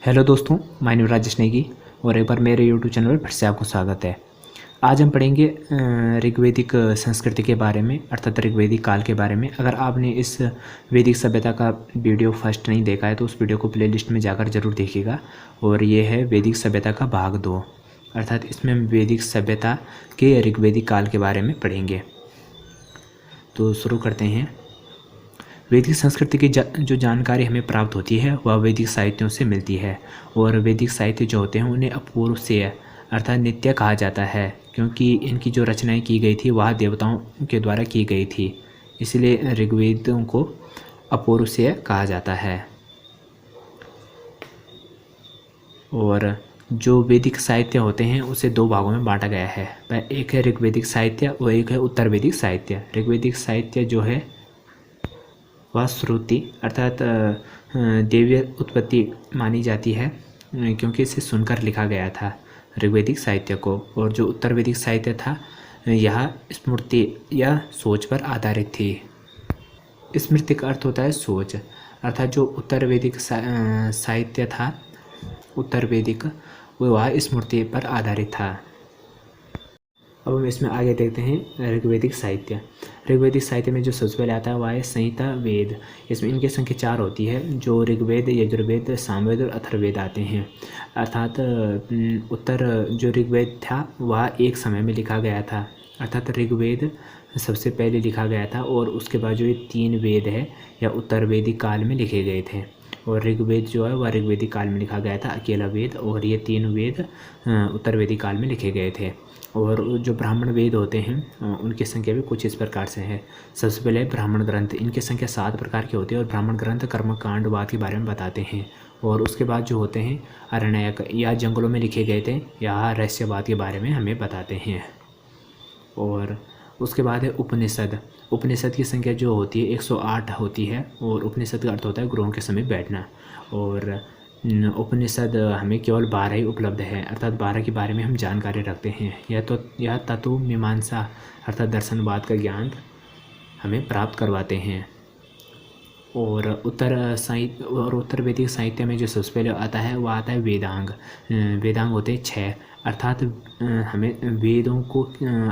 Hello दोस्तों, मैं name Rajesh Negi और एक बार मेरे यूट्यूब चैनल पर फिर से आपको स्वागत है। आज हम पढ़ेंगे ऋग्वेदिक संस्कृति के बारे में, अर्थात ऋग्वेदिक काल के बारे में। अगर आपने इस वैदिक सभ्यता का वीडियो फर्स्ट नहीं देखा है तो उस वीडियो को प्लेलिस्ट में जाकर ज़रूर देखिएगा। और ये है वैदिक सभ्यता का भाग 2, अर्थात इसमें हम वैदिक सभ्यता के ऋग्वेदिक काल के बारे में पढ़ेंगे। तो शुरू करते हैं। वैदिक संस्कृति की जो जानकारी हमें प्राप्त होती है वह वैदिक साहित्यों से मिलती है। और वैदिक साहित्य जो होते हैं उन्हें अपूर्व से अर्थात नित्य कहा जाता है, क्योंकि इनकी जो रचनाएं की गई थी वह देवताओं के द्वारा की गई थी, इसलिए ऋग्वेदों को अपूर्व से कहा जाता है। और जो वैदिक साहित्य होते हैं उसे दो भागों में बांटा गया है। एक है ऋग्वेदिक साहित्य और एक है उत्तर वैदिक साहित्य। ऋग्वेदिक साहित्य जो है वह श्रुति अर्थात दैवीय उत्पत्ति मानी जाती है, क्योंकि इसे सुनकर लिखा गया था ऋग्वेदिक साहित्य को। और जो उत्तर वैदिक साहित्य था यह स्मृति या सोच पर आधारित थी। स्मृति का अर्थ होता है सोच, अर्थात जो उत्तर वैदिक साहित्य था उत्तर वैदिक वह स्मृति पर आधारित था। अब हम इसमें आगे देखते हैं ऋग्वेदिक साहित्य। ऋग्वेदिक साहित्य में जो सबसे पहले आता है वह है संहिता वेद। इसमें इनकी संख्या 4 होती है, जो ऋग्वेद, यजुर्वेद, सामवेद और अथर्ववेद आते हैं। अर्थात उत्तर जो ऋग्वेद था वह एक समय में लिखा गया था, अर्थात ऋग्वेद सबसे पहले लिखा गया था और उसके बाद जो ये 3 वेद है या उत्तर वैदिक काल में लिखे गए थे। और ऋग्वेद जो है वह ऋग्वेदिक काल में लिखा गया था अकेला वेद, और ये 3 वेद उत्तर वैदिक काल में लिखे गए थे। और जो ब्राह्मण वेद होते हैं उनकी संख्या भी कुछ इस प्रकार से है। सबसे पहले ब्राह्मण ग्रंथ, इनकी संख्या 7 प्रकार की होती है। और ब्राह्मण ग्रंथ कर्मकांडवाद के बारे में बताते हैं। और उसके बाद जो होते हैं अरण्यक, या जंगलों में लिखे गए थे, या रहस्यवाद के बारे में हमें बताते हैं। और उसके बाद है उपनिषद। उपनिषद की संख्या जो होती है 108 होती है। और उपनिषद का अर्थ होता है गुरुओं के समीप बैठना। और उपनिषद हमें केवल 12 ही उपलब्ध है, अर्थात 12 के बारे में हम जानकारी रखते हैं। यह तत्व मीमांसा अर्थात दर्शनवाद का ज्ञान हमें प्राप्त करवाते हैं। और उत्तर वैदिक साहित्य में जो सबसे पहले आता है वह आता है वेदांग। वेदांग होते हैं 6, अर्थात हमें वेदों को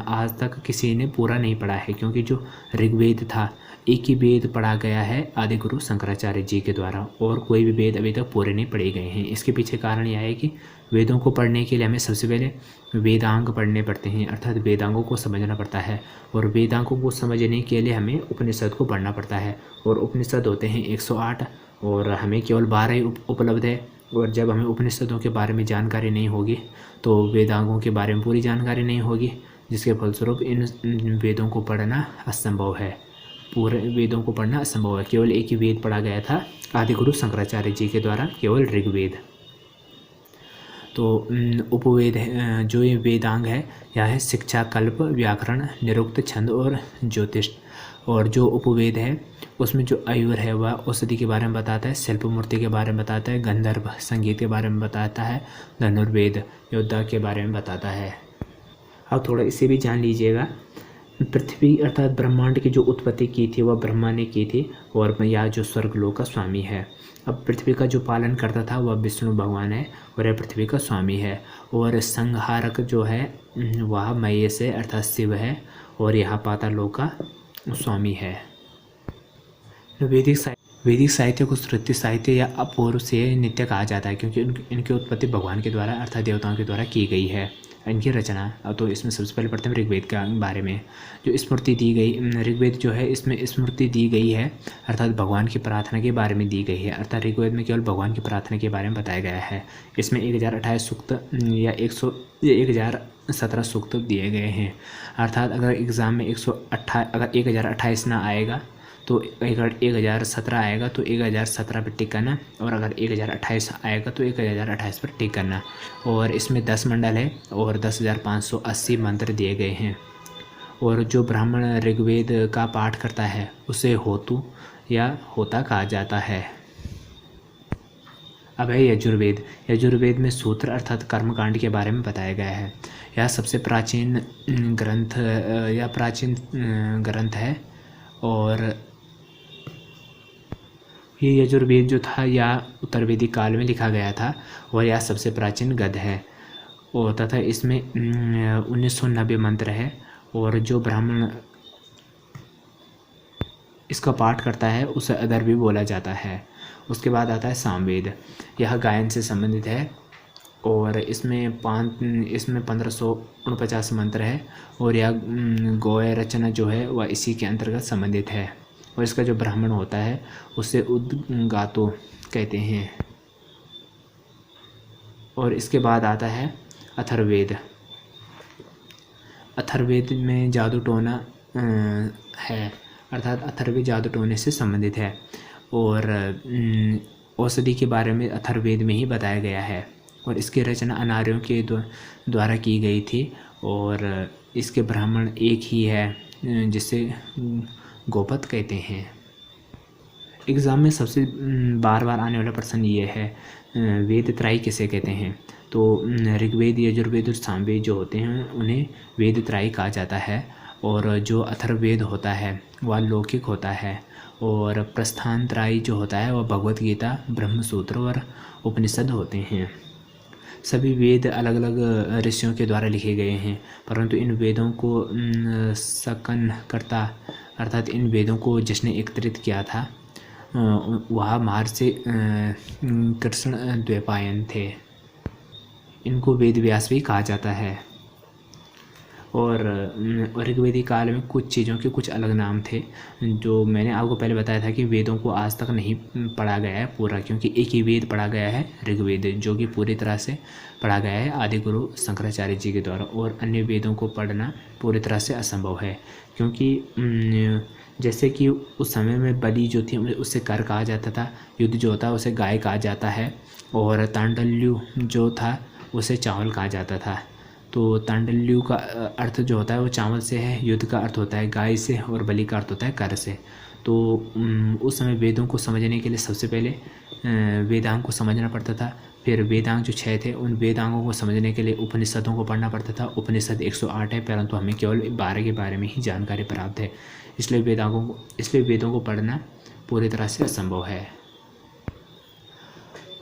आज तक किसी ने पूरा नहीं पढ़ा है, क्योंकि जो ऋग्वेद था एक ही वेद पढ़ा गया है आदि गुरु शंकराचार्य जी के द्वारा, और कोई भी वेद अभी तक पूरे नहीं पढ़े गए हैं। इसके पीछे कारण यह है कि वेदों को पढ़ने के लिए हमें सबसे पहले वेदांग पढ़ने पड़ते हैं, अर्थात वेदांगों को समझना पड़ता है। और वेदांगों को समझने के लिए हमें उपनिषद को पढ़ना पड़ता है। और उपनिषद होते हैं 108 और हमें केवल 12 ही उपलब्ध है। और जब हमें उपनिषदों के बारे में जानकारी नहीं होगी तो वेदांगों के बारे में पूरी जानकारी नहीं होगी, जिसके फलस्वरूप इन वेदों को पढ़ना असंभव है। पूरे वेदों को पढ़ना असंभव है। केवल एक ही वेद पढ़ा गया था आदिगुरु शंकराचार्य जी के द्वारा, केवल ऋग्वेद। तो उपवेद है, जो ये वेदांग है यह है शिक्षा, कल्प, व्याकरण, निरुक्त, छंद और ज्योतिष। और जो उपवेद है उसमें जो आयुर है वह औषधि के बारे में बताता है, शिल्प मूर्ति के बारे में बताता है, गंधर्व संगीत के बारे में बताता है, धनुर्वेद योद्धा के बारे में बताता है। अब थोड़ा इसे भी जान लीजिएगा। पृथ्वी अर्थात ब्रह्मांड की जो उत्पत्ति की थी वह ब्रह्मा ने की थी, और यह जो स्वर्गलोक का स्वामी है। अब पृथ्वी का जो पालन करता था वह विष्णु भगवान है और यह पृथ्वी का स्वामी है। और संहारक जो है वह महेश है अर्थात शिव है, और यह पातालोक का स्वामी है। वैदिक साहित्य को श्रुति साहित्य या अपूर्व से नित्य कहा जाता है, क्योंकि इनकी उत्पत्ति भगवान के द्वारा अर्थात देवताओं के द्वारा की गई है इनकी रचना। तो इसमें सबसे पहले पढ़ते हैं ऋग्वेद के बारे में। जो स्मृति दी गई ऋग्वेद जो है इसमें स्मृति दी गई है अर्थात भगवान की प्रार्थना के बारे में दी गई है, अर्थात ऋग्वेद में केवल भगवान की प्रार्थना के बारे में बताया गया है। इसमें 1028 सूक्त या 1017 सूक्त दिए गए हैं। अर्थात अगर एग्ज़ाम में 1028 ना आएगा तो अगर 1017 आएगा तो 1017 पर टिक करना, और अगर 1028 आएगा तो 1028 पर टिक करना। और इसमें 10 मंडल है और 10,580 मंत्र दिए गए हैं। और जो ब्राह्मण ऋग्वेद का पाठ करता है उसे होतु या होता कहा जाता है। अब है यजुर्वेद। यजुर्वेद में सूत्र अर्थात कर्मकांड के बारे में बताया गया है। यह सबसे प्राचीन ग्रंथ है। और ये यजुर्वेद जो था या उत्तर वैदिक काल में लिखा गया था और यह सबसे प्राचीन गद्य है और तथा इसमें 1990 मंत्र है और जो ब्राह्मण इसका पाठ करता है उसे अदर भी बोला जाता है। उसके बाद आता है सामवेद। यह गायन से संबंधित है और इसमें 1549 मंत्र है और यह गौय रचना जो है वह इसी के अंतर्गत संबंधित है और इसका जो ब्राह्मण होता है उसे उद्गातो कहते हैं। और इसके बाद आता है अथर्ववेद। अथर्ववेद में जादू टोना है, अर्थात अथर्ववेद जादू टोने से संबंधित है और औषधि के बारे में अथर्ववेद में ही बताया गया है और इसकी रचना अनार्यों के द्वारा की गई थी और इसके ब्राह्मण एक ही है जिसे गोपत कहते हैं। एग्ज़ाम में सबसे बार बार आने वाला प्रश्न ये है वेद त्रयी किसे कहते हैं। तो ऋग्वेद, यजुर्वेद और सामवेद जो होते हैं उन्हें वेद त्रयी कहा जाता है और जो अथर्ववेद होता है वह लौकिक होता है और प्रस्थान त्रयी जो होता है वह भगवत गीता, ब्रह्मसूत्र और उपनिषद होते हैं। सभी वेद अलग अलग ऋषियों के द्वारा लिखे गए हैं परंतु इन वेदों को सकनकर्ता अर्थात इन वेदों को जिसने एकत्रित किया था वह महर्षि कृष्ण द्वैपायन थे। इनको वेद व्यास भी कहा जाता है। और ऋग्वेदिक काल में कुछ चीज़ों के कुछ अलग नाम थे जो मैंने आपको पहले बताया था कि वेदों को आज तक नहीं पढ़ा गया है पूरा, क्योंकि एक ही वेद पढ़ा गया है ऋग्वेद जो कि पूरी तरह से पढ़ा गया है आदि गुरु शंकराचार्य जी के द्वारा और अन्य वेदों को पढ़ना पूरी तरह से असंभव है क्योंकि जैसे कि उस समय में बलि जो थी उससे कर कहा जाता था, युद्ध जो होता है उसे गाय कहा जाता है और तांडल्यु जो था उसे चावल कहा जाता था। तो तांडल्यु का अर्थ जो होता है वो चावल से है, युद्ध का अर्थ होता है गाय से और बलि का अर्थ होता है कर से। तो उस समय वेदों को समझने के लिए सबसे पहले वेदांग को समझना पड़ता था, फिर वेदांग जो 6 थे उन वेदांगों को समझने के लिए उपनिषदों को पढ़ना पड़ता था। उपनिषद 108 है परंतु हमें केवल 12 के बारे में ही जानकारी प्राप्त है, इसलिए वेदों को पढ़ना पूरी तरह से असंभव है।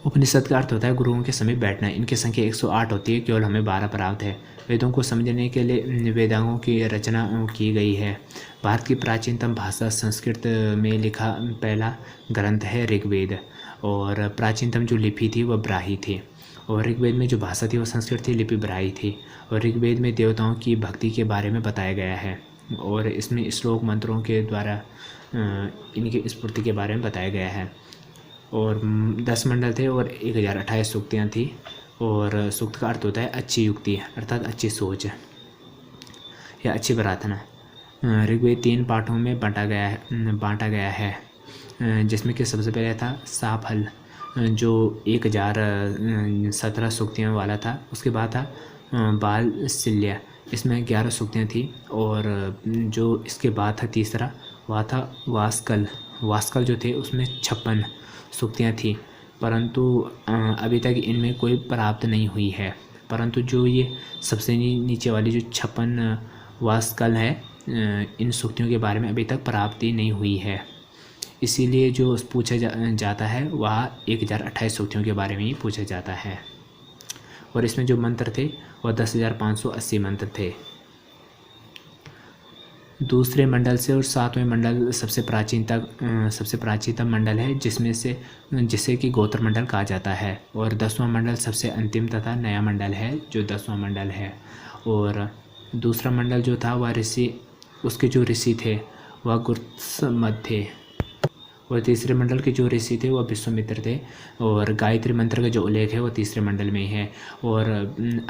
उपनिषद का अर्थ होता है गुरुओं के समीप बैठना। इनकी संख्या 108 होती है, केवल हमें 12 प्राप्त है। वेदों को समझने के लिए वेदांगों की रचना की गई है। भारत की प्राचीनतम भाषा संस्कृत में लिखा पहला ग्रंथ है ऋग्वेद और प्राचीनतम जो लिपि थी वह ब्राही थी और ऋग्वेद में जो भाषा थी वह संस्कृत थी, लिपि ब्राही थी और ऋग्वेद में देवताओं की भक्ति के बारे में बताया गया है और इसमें श्लोक मंत्रों के द्वारा इनकी स्फूर्ति के बारे में बताया गया है और 10 मंडल थे और 1028 सूक्तियाँ थी और सूक्त का अर्थ होता है अच्छी युक्ति अर्थात अच्छी सोच या अच्छी प्रार्थना। ऋग्वेद 3 पाठों में बांटा गया है जिसमें कि सबसे पहले था साफल जो 1017 सूक्तियों वाला था। उसके बाद था बालशिल्य, इसमें 11 सूक्तियाँ थी और जो इसके बाद था तीसरा वह था वास्कल जो थे उसमें 56 सूक्तियाँ थी परंतु अभी तक इनमें कोई प्राप्त नहीं हुई है। परंतु जो ये सबसे नीचे वाली जो 56 वास्कल है इन सूक्तियों के बारे में अभी तक प्राप्ति नहीं हुई है, इसीलिए जो पूछा जाता है वह 1028 सूक्तियों के बारे में ही पूछा जाता है और इसमें जो मंत्र थे वह 10,580 मंत्र थे। दूसरे मंडल से और 7वें मंडल सबसे प्राचीनतम मंडल है जिसे कि गोत्र मंडल कहा जाता है और 10वां मंडल सबसे अंतिम तथा नया मंडल है जो 10वां मंडल है। और दूसरा मंडल जो था वह उसके जो ऋषि थे वह गुरुत्समद थे और तीसरे मंडल के जो ऋषि थे वह विश्वामित्र थे और गायत्री मंत्र का जो उल्लेख है वह तीसरे मंडल में है। और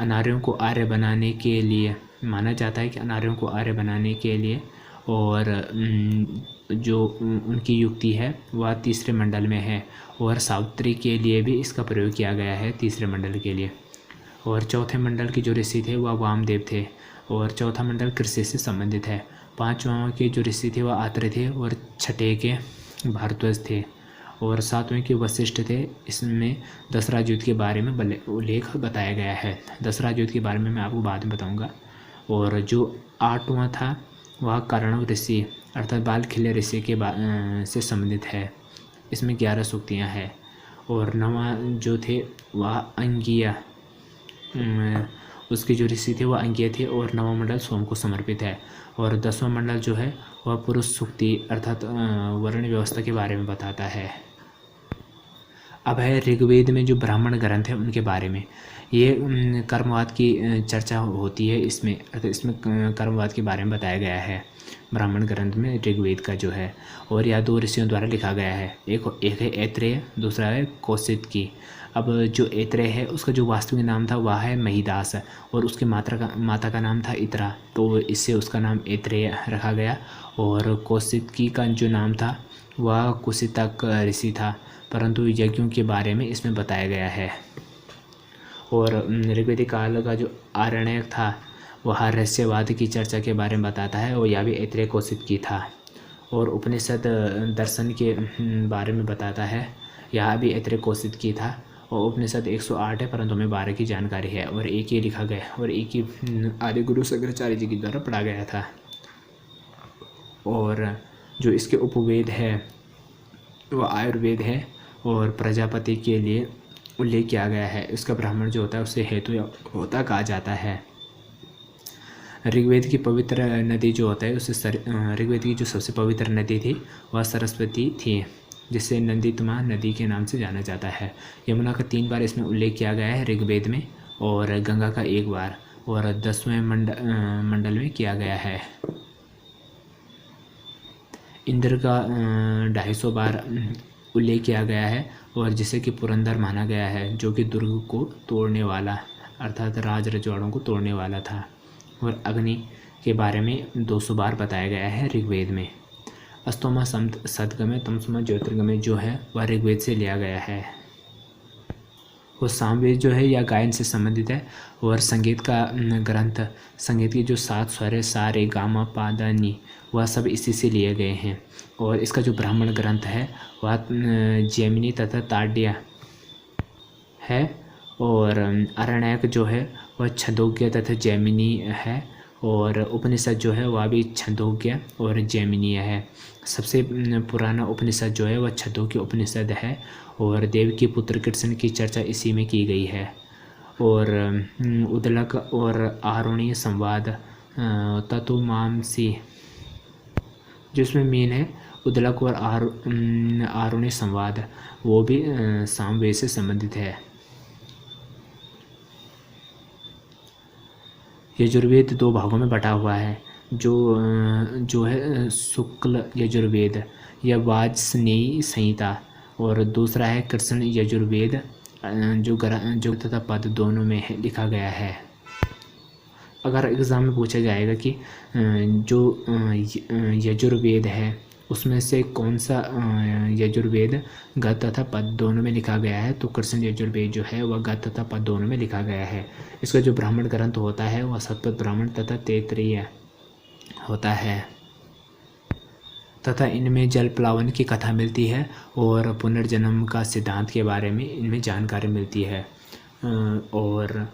अनार्यों को आर्य बनाने के लिए माना जाता है कि अनार्यों को आर्य बनाने के लिए और जो उनकी युक्ति है वह तीसरे मंडल में है और सावित्री के लिए भी इसका प्रयोग किया गया है तीसरे मंडल के लिए। और चौथे मंडल के जो ऋषि थे वह वामदेव थे और चौथा मंडल कृषि से संबंधित है। 5वां के जो ऋषि थे वह आत्रेय थे और 6ठे के भारद्वाज थे और 7वें के वशिष्ठ थे। इसमें दशरथ युद्ध के बारे में उल्लेख बताया गया है। दशरथ युद्ध के बारे में मैं आपको बाद में बताऊंगा। और जो 8वां था वह कर्णव ऋषि अर्थात बालखिल्य ऋषि के से संबंधित है इसमें 11 सूक्तियाँ हैं। और नवा जो थे वह अंगिया, उसके जो ऋषि थे वह अंगिया थे, और नवा मंडल सोम को समर्पित है। और 10वां मंडल जो है वह पुरुष सूक्ति अर्थात वर्ण व्यवस्था के बारे में बताता है। अब है ऋग्वेद में जो ब्राह्मण ग्रंथ है उनके बारे में। ये कर्मवाद की चर्चा होती है इसमें, अर्थात इसमें कर्मवाद के बारे में बताया गया है ब्राह्मण ग्रंथ में, ऋग्वेद का जो है। और यह 2 ऋषियों द्वारा लिखा गया है, एक है ऐत्रेय, दूसरा है कौशिकी। अब जो ऐत्रेय है उसका जो वास्तविक नाम था वह है महिदास, और उसके माता का नाम था इत्रा, तो इससे उसका नाम ऐत्रेय रखा गया। और कौशिकी का जो नाम था वह कुशितक ऋषि था, परंतु यज्ञों के बारे में इसमें बताया गया है। और ऋग्वेदिक काल का जो आरण्यक था वह रहस्यवाद की चर्चा के बारे में बताता है, और यह भी ऐत्रेय कौशिकी था। और उपनिषद दर्शन के बारे में बताता है, यह भी ऐत्रेय कौशिकी था। और उपनिषद 108 है, परंतु हमें 12 की जानकारी है, और एक ही लिखा गया और एक ही आदि गुरु शंकराचार्य जी के द्वारा पढ़ा गया था। और जो इसके उपवेद है वह आयुर्वेद है, और प्रजापति के लिए उल्लेख किया गया है। इसका ब्राह्मण जो होता है उसे हेतु या होता कहा जाता है। ऋग्वेद की पवित्र नदी जो होता है उसे ऋग्वेद की जो सबसे पवित्र नदी थी वह सरस्वती थी, जिसे नंदीतमा नदी के नाम से जाना जाता है। यमुना का 3 बार इसमें उल्लेख किया गया है ऋग्वेद में, और गंगा का 1 बार, और 10वें मंडल में किया गया है। इंद्र का 250 बार उल्लेख किया गया है, और जिसे कि पुरंदर माना गया है, जो कि दुर्ग को तोड़ने वाला अर्थात राज रजवाड़ों को तोड़ने वाला था। और अग्नि के बारे में 200 बार बताया गया है ऋग्वेद में। अस्तोमा सदगमय तमसोमा ज्योतिर्गमय जो है वह ऋग्वेद से लिया गया है। और सामवेद जो है यह गायन से संबंधित है, और संगीत का ग्रंथ, संगीत की जो 7 स्वर है सा रे गा मा पा धा नी, वह सब इसी से लिए गए हैं। और इसका जो ब्राह्मण ग्रंथ है वह जैमिनी तथा ताड्य है, और आरण्यक जो है वह छंदोग्य तथा जैमिनी है, और उपनिषद जो है वह भी छंदोग्य और जैमिनीय है। सबसे पुराना उपनिषद जो है वह छंदोग्य उपनिषद है, और देव के पुत्र कृष्ण की चर्चा इसी में की गई है। और उद्दलक और आरुणीय संवाद तत्वमांसी, जिसमें मेन है उद्दलक और आरुणीय संवाद, वो भी सामवेद से संबंधित है। यजुर्वेद 2 भागों में बटा हुआ है, जो है शुक्ल यजुर्वेद या वाजस्नेयी संहिता, और दूसरा है कृष्ण यजुर्वेद जो तथा पद दोनों में लिखा गया है। अगर एग्ज़ाम में पूछा जाएगा कि जो यजुर्वेद है उसमें से कौन सा यजुर्वेद गद तथा पद दोनों में लिखा गया है, तो कृष्ण यजुर्वेद जो है वह गद तथा पद दोनों में लिखा गया है। इसका जो ब्राह्मण ग्रंथ होता है वह शतपथ ब्राह्मण तथा तैत्तिरीय होता है, तथा इनमें जल प्लावन की कथा मिलती है, और पुनर्जन्म का सिद्धांत के बारे में इनमें जानकारी मिलती है। और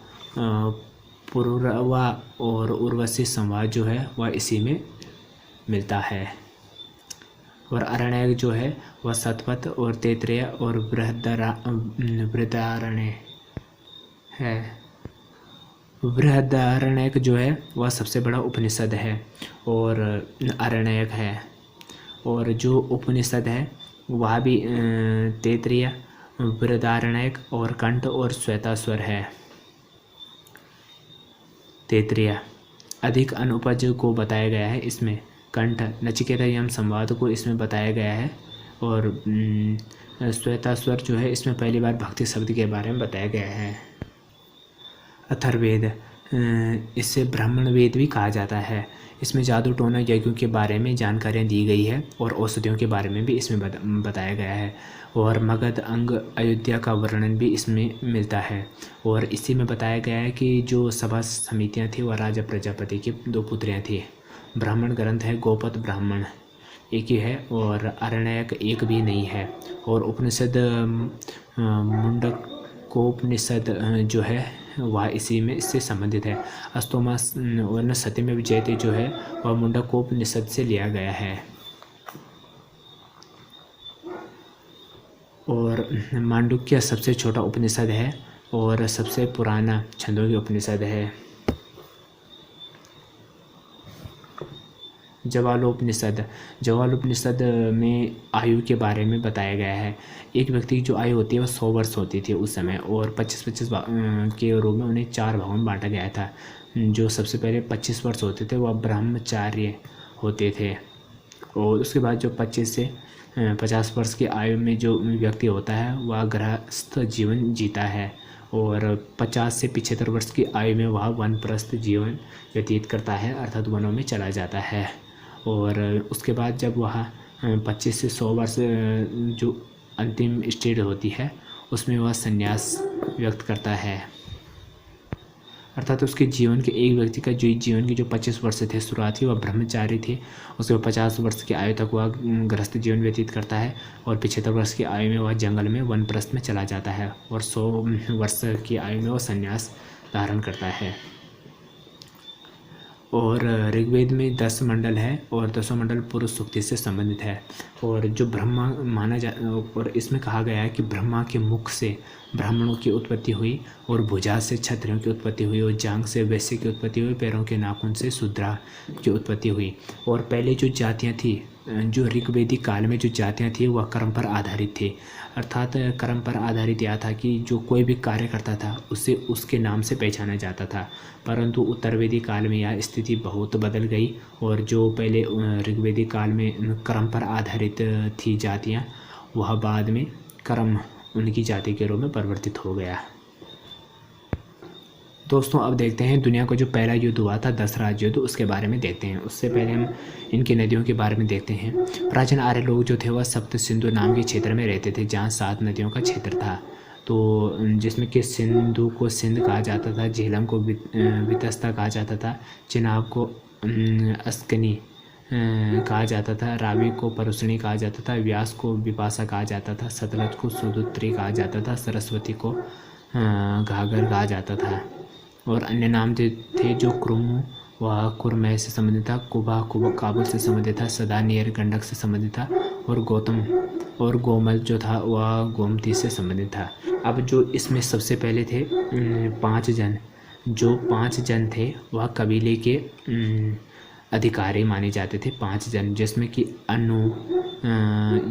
पुरुरवा और उर्वशी संवाद जो है वह इसी में मिलता है। और अरण्यक जो है वह शतपथ और तैत्तिरीय और बृहदारण्य है। बृहदारण्यक जो है वह सबसे बड़ा उपनिषद है और अरण्यक है, और जो उपनिषद है वह भी तैत्तिरीय, बृहदारण्यक और कंठ और श्वेताश्वर है। तैत्तिरीय अधिक अनुपज को बताया गया है इसमें, कंठ नचिकेता यम संवाद को इसमें बताया गया है, और श्वेताश्वर जो है इसमें पहली बार भक्ति शब्द के बारे में बताया गया है। अथर्ववेद इससे ब्राह्मण वेद भी कहा जाता है। इसमें जादू टोना यज्ञों के बारे में जानकारियाँ दी गई है, और औषधियों के बारे में भी इसमें बताया गया है। और मगध अंग अयोध्या का वर्णन भी इसमें मिलता है, और इसी में बताया गया है कि जो सभा समितियाँ थी वह राजा प्रजापति की 2 पुत्रियाँ थी। ब्राह्मण ग्रंथ है गोपद ब्राह्मण एक ही है, और अरण्यक एक भी नहीं है। और उपनिषद मुंडकोपनिषद जो है वह इसी में इससे संबंधित है। अस्तोमा वर्ण सत्यमेव जयते जो है वह मुंडकोपनिषद से लिया गया है। और मांडुक्य सबसे छोटा उपनिषद है और सबसे पुराना छंदोग्य उपनिषद है। जवालोपनिषद, जवालोपनिषद में आयु के बारे में बताया गया है। एक व्यक्ति की जो आयु होती है वह 100 वर्ष होती थी उस समय, और 25-25 के रूप में उन्हें 4 भागों में बांटा गया था। जो सबसे पहले 25 वर्ष होते थे वह ब्रह्मचार्य होते थे, और उसके बाद जो 25 से 50 वर्ष की आयु में जो व्यक्ति होता है वह गृहस्थ जीवन जीता है, और 50 से 75 वर्ष की आयु में वह वनप्रस्थ जीवन व्यतीत करता है, अर्थात वनों में चला जाता है। और उसके बाद जब वह 25 से 100 वर्ष जो अंतिम स्टेज होती है उसमें वह संन्यास व्यक्त करता है, अर्थात उसके जीवन के एक व्यक्ति का जो जीवन के जो 25 वर्ष थे शुरुआती वह ब्रह्मचारी थे, उसके बाद 50 वर्ष की आयु तक वह गृहस्थ जीवन व्यतीत करता है, और 75 वर्ष की आयु में वह जंगल में वनप्रस्थ में चला जाता है, और 100 वर्ष की आयु में वह संन्यास धारण करता है। और ऋग्वेद में 10 मंडल है और 10 मंडल पुरुष सूक्ति से संबंधित है, और जो ब्रह्मा माना जा और इसमें कहा गया है कि ब्रह्मा के मुख से ब्राह्मणों की उत्पत्ति हुई, और भुजा से क्षत्रियों की उत्पत्ति हुई, और जांघ से वैश्य की उत्पत्ति हुई, पैरों के नाखून से शूद्रा की उत्पत्ति हुई। और पहले जो जातियाँ थी, जो ऋग्वेदिक काल में जो जातियाँ थी वह कर्म पर आधारित थी, अर्थात कर्म पर आधारित यह था कि जो कोई भी कार्य करता था उसे उसके नाम से पहचाना जाता था। परंतु उत्तरवेदिक काल में यह स्थिति बहुत बदल गई, और जो पहले ऋग्वेदिक काल में कर्म पर आधारित थी जातियाँ, वह बाद में कर्म उनकी जाति के रूप में परिवर्तित हो गया। दोस्तों अब देखते हैं दुनिया का जो पहला युद्ध हुआ था 10 राज युद्ध, उसके बारे में देखते हैं। उससे पहले हम इनकी नदियों के बारे में देखते हैं। प्राचीन आर्य लोग जो थे वह सप्त सिंधु नाम के क्षेत्र में रहते थे, जहाँ 7 नदियों का क्षेत्र था। तो जिसमें कि सिंधु को सिंध कहा जाता था, झेलम को वितस्ता कहा जाता था, चिनाब को अस्कनी कहा जाता था, रावी को परुषणी कहा जाता था, व्यास को विपाशा कहा जाता था, सतलज को सुदुत्री कहा जाता था, सरस्वती को घाघर कहा जाता था। और अन्य नाम थे जो क्रुमु वह कुरमय से संबंधित था, कुबा काबुल से संबंधित था, सदानियर गंडक से संबंधित था, और गौतम और गोमल जो था वह गोमती से संबंधित था। अब जो इसमें सबसे पहले थे 5 जन, जो 5 जन थे वह कबीले के अधिकारी माने जाते थे, 5 जन, जिसमें कि अनु,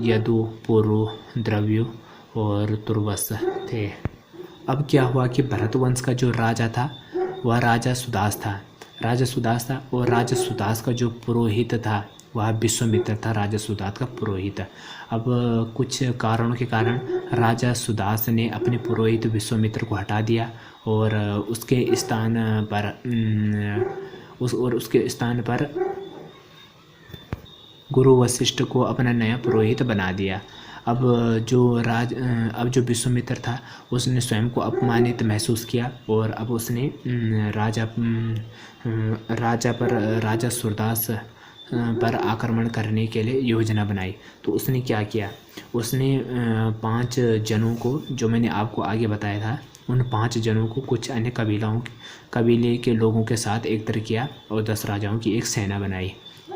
यदु, पुरु, द्रव्यु और तुर्वस थे। अब क्या हुआ कि भरतवंश का जो राजा था वह राजा सुदास था, और राजा सुदास का जो पुरोहित था वह विश्वामित्र था, राजा सुदास का पुरोहित। अब कुछ कारणों के कारण राजा सुदास ने अपने पुरोहित विश्वामित्र को हटा दिया, और उसके स्थान पर गुरु वशिष्ठ को अपना नया पुरोहित बना दिया। अब जो विश्वामित्र था उसने स्वयं को अपमानित महसूस किया, और अब उसने राजा सुदास पर आक्रमण करने के लिए योजना बनाई। तो उसने क्या किया, उसने 5 जनों को, जो मैंने आपको आगे बताया था, उन 5 जनों को कुछ अन्य कबीले के लोगों के साथ एकत्र किया, और 10 राजाओं की एक सेना बनाई।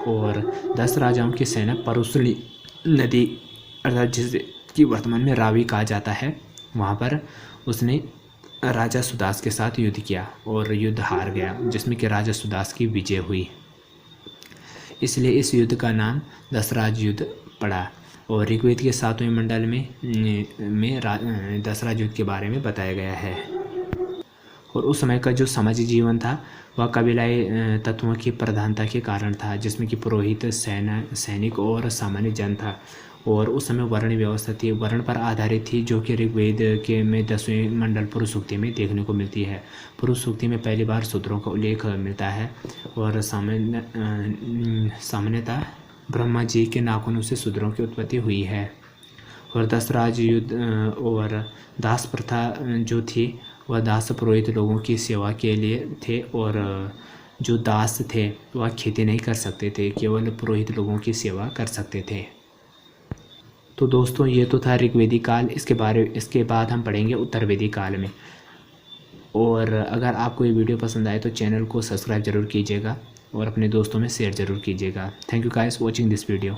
और 10 राजाओं की सेना परुषणी नदी, अर्थात जिसकी वर्तमान में रावी कहा जाता है, वहाँ पर उसने राजा सुदास के साथ युद्ध किया, और युद्ध हार गया, जिसमें कि राजा सुदास की विजय हुई। इसलिए इस युद्ध का नाम 10 राज युद्ध पड़ा। और ऋग्वेद के 7वें मंडल में 10 राज युद्ध के बारे में बताया गया है। और उस समय का जो सामाजिक जीवन था वह कबीलाई तत्वों की प्रधानता के कारण था, जिसमें कि पुरोहित, सैनिक और सामान्य जन था। और उस समय वर्ण व्यवस्था थी, वर्ण पर आधारित थी, जो कि ऋग्वेद के में 10वें मंडल पुरुष सूक्ति में देखने को मिलती है। पुरुष सूक्ति में पहली बार शूद्रों का उल्लेख मिलता है, और सामान्यतः ब्रह्मा जी के नाखूनों से शूद्रों की उत्पत्ति हुई है। और 10 राज युद्ध और दास प्रथा जो थी वह दास पुरोहित लोगों की सेवा के लिए थे, और जो दास थे वह खेती नहीं कर सकते थे, केवल पुरोहित लोगों की सेवा कर सकते थे। तो दोस्तों ये तो था ऋग्वेदिक काल, इसके बाद हम पढ़ेंगे उत्तरवेदिक काल में। और अगर आपको ये वीडियो पसंद आए तो चैनल को सब्सक्राइब ज़रूर कीजिएगा, और अपने दोस्तों में शेयर ज़रूर कीजिएगा। Thank you guys watching this video.